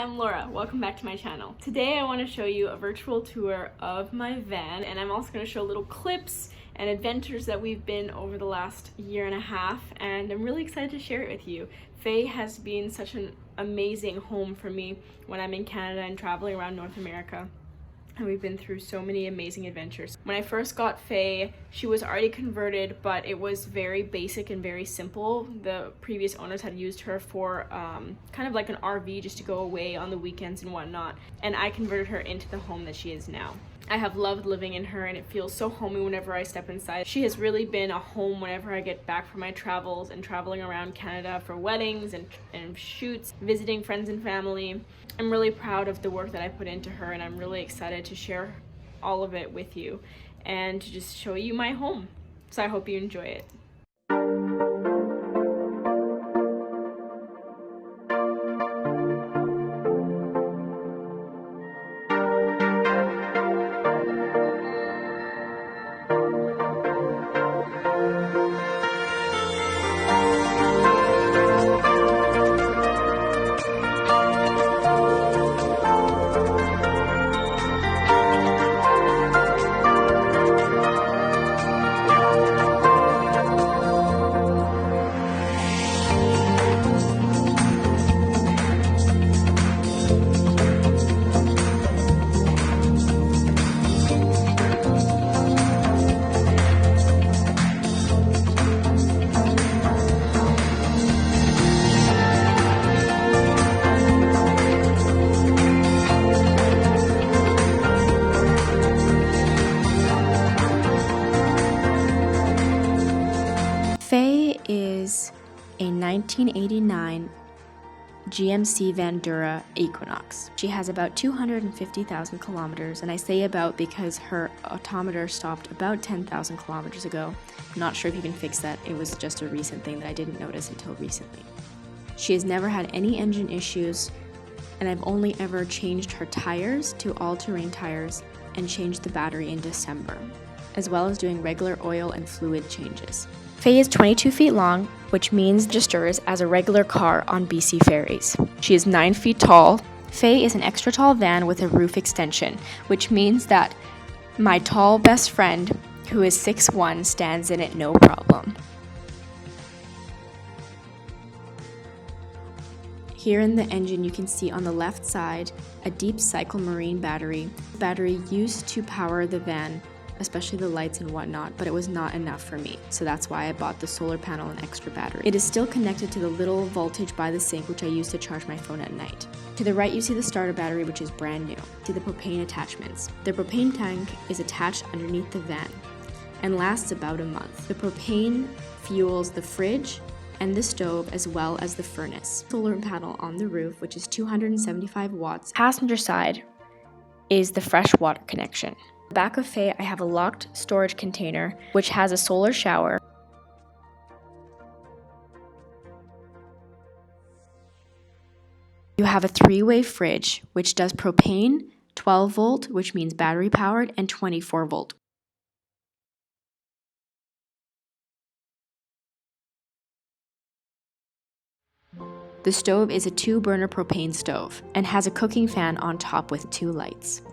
I'm Laura. Welcome back to my channel. Today I want to show you a virtual tour of my van, and I'm also going to show little clips and adventures that we've been over the last year and a half, and I'm really excited to share it with you. Phay has been such an amazing home for me when I'm in Canada and traveling around North America. And we've been through so many amazing adventures. When I first got Phay, she was already converted, but it was very basic and very simple. The previous owners had used her for kind of like an RV just to go away on the weekends and whatnot. And I converted her into the home that she is now. I have loved living in her, and it feels so homey whenever I step inside. She has really been a home whenever I get back from my travels and traveling around Canada for weddings and shoots, visiting friends and family. I'm really proud of the work that I put into her, and I'm really excited to share all of it with you and to just show you my home. So I hope you enjoy it. Phay is a 1989 GMC Vandura Equinox. She has about 250,000 kilometers, and I say about because her odometer stopped about 10,000 kilometers ago. I'm not sure if you can fix that. It was just a recent thing that I didn't notice until recently. She has never had any engine issues, and I've only ever changed her tires to all-terrain tires and changed the battery in December, as well as doing regular oil and fluid changes. Phay is 22 feet long, which means registers as a regular car on BC ferries. She is 9 feet tall. Phay is an extra tall van with a roof extension, which means that my tall best friend, who is 6'1", stands in it no problem. Here in the engine, you can see on the left side a deep cycle marine battery. The battery used to power the van, especially the lights and whatnot, but it was not enough for me, so that's why I bought the solar panel and extra battery. It is still connected to the little voltage by the sink, which I use to charge my phone at night. To the right, you see the starter battery, which is brand new. See the propane attachments. The propane tank is attached underneath the van and lasts about a month. The propane fuels the fridge and the stove, as well as the furnace. Solar panel on the roof, which is 275 watts. Passenger side is the fresh water connection. Back of Phay, I have a locked storage container, which has a solar shower. You have a 3-way fridge, which does propane, 12 volt, which means battery powered, and 24 volt. The stove is a 2-burner propane stove and has a cooking fan on top with 2 lights.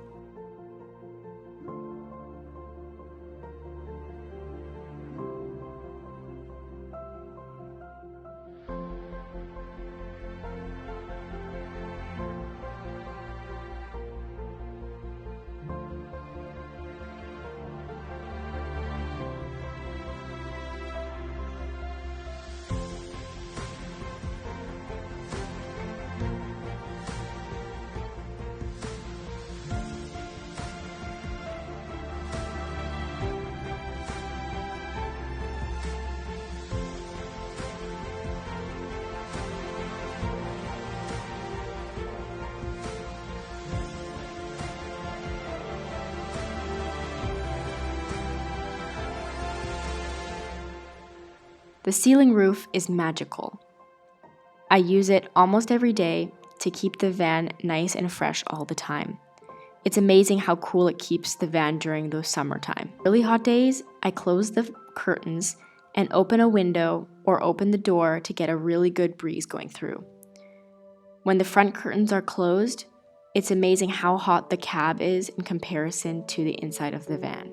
The ceiling roof is magical. I use it almost every day to keep the van nice and fresh all the time. It's amazing how cool it keeps the van during those summertime. Really hot days, I close the curtains and open a window or open the door to get a really good breeze going through. When the front curtains are closed, it's amazing how hot the cab is in comparison to the inside of the van.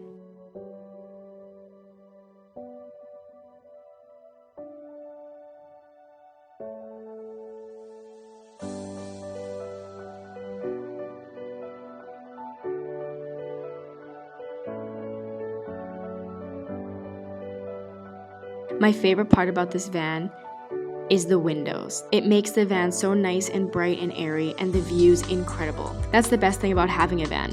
My favorite part about this van is the windows. It makes the van so nice and bright and airy, and the view's incredible. That's the best thing about having a van.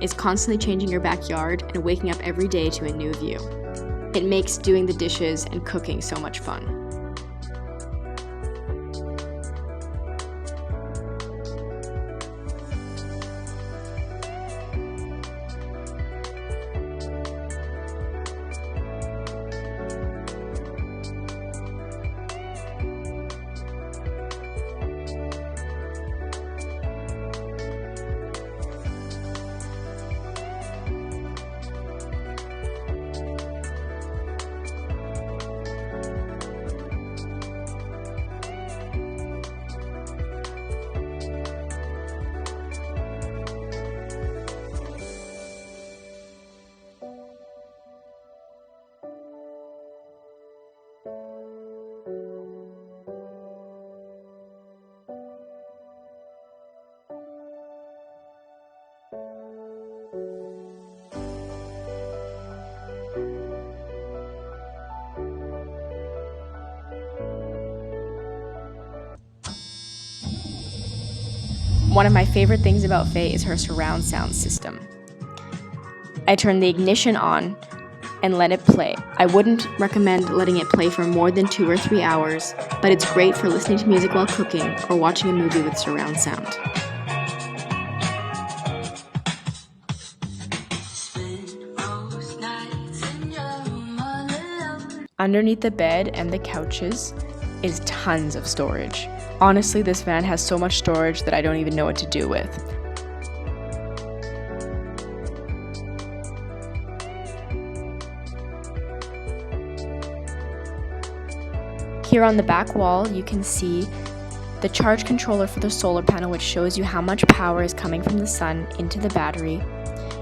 It's constantly changing your backyard and waking up every day to a new view. It makes doing the dishes and cooking so much fun. One of my favorite things about Phay is her surround sound system. I turn the ignition on and let it play. I wouldn't recommend letting it play for more than 2 or 3 hours, but it's great for listening to music while cooking or watching a movie with surround sound. Underneath the bed and the couches is tons of storage. Honestly, this van has so much storage that I don't even know what to do with. Here on the back wall, you can see the charge controller for the solar panel, which shows you how much power is coming from the sun into the battery,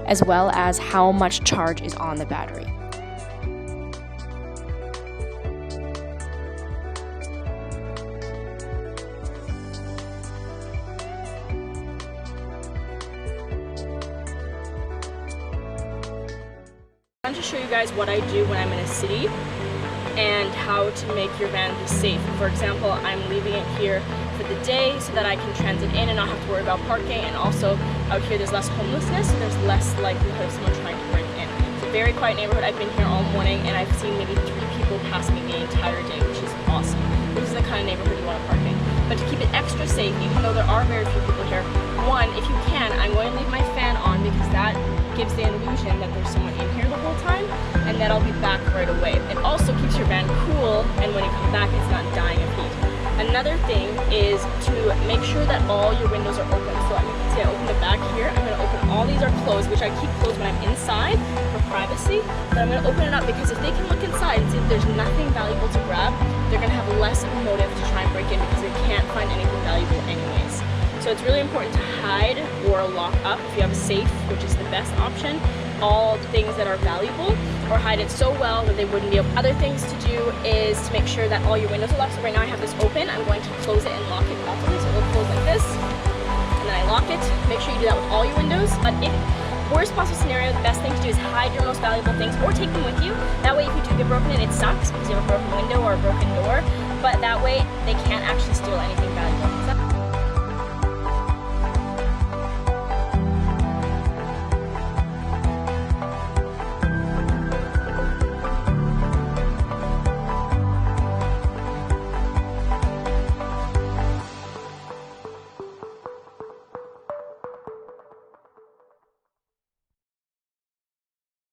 as well as how much charge is on the battery. I want to show you guys what I do when I'm in a city and how to make your van be safe. For example, I'm leaving it here for the day so that I can transit in and not have to worry about parking, and also out here there's less homelessness, so there's less likelihood of someone trying to break in. It's a very quiet neighborhood. I've been here all morning and I've seen maybe 3 people pass me the entire day, which is awesome. This is the kind of neighborhood you want to park in. But to keep it extra safe, even though there are very few people here, one, if you can, I'm going to leave my fan on because that gives the illusion that there's someone in here the whole time, and then I'll be back right away. It also keeps your van cool, and when you come back, it's not dying of heat. Another thing is to make sure that all your windows are open. So you can see I open the back here. I'm going to open all these are closed, which I keep closed when I'm inside for privacy. But I'm going to open it up because if they can look inside and see that there's nothing valuable to grab, they're going to have less of a motive to try and break in because they can't find anything valuable anyways. So it's really important to hide or lock up, if you have a safe, which is the best option, all things that are valuable, or hide it so well that they wouldn't be able. Other things to do is to make sure that all your windows are locked. So right now I have this open. I'm going to close it and lock it properly. So it'll close like this, and then I lock it. Make sure you do that with all your windows. But if worst possible scenario, the best thing to do is hide your most valuable things or take them with you. That way if you do get broken in, it sucks because you have a broken window or a broken door. But that way they can't actually steal anything valuable.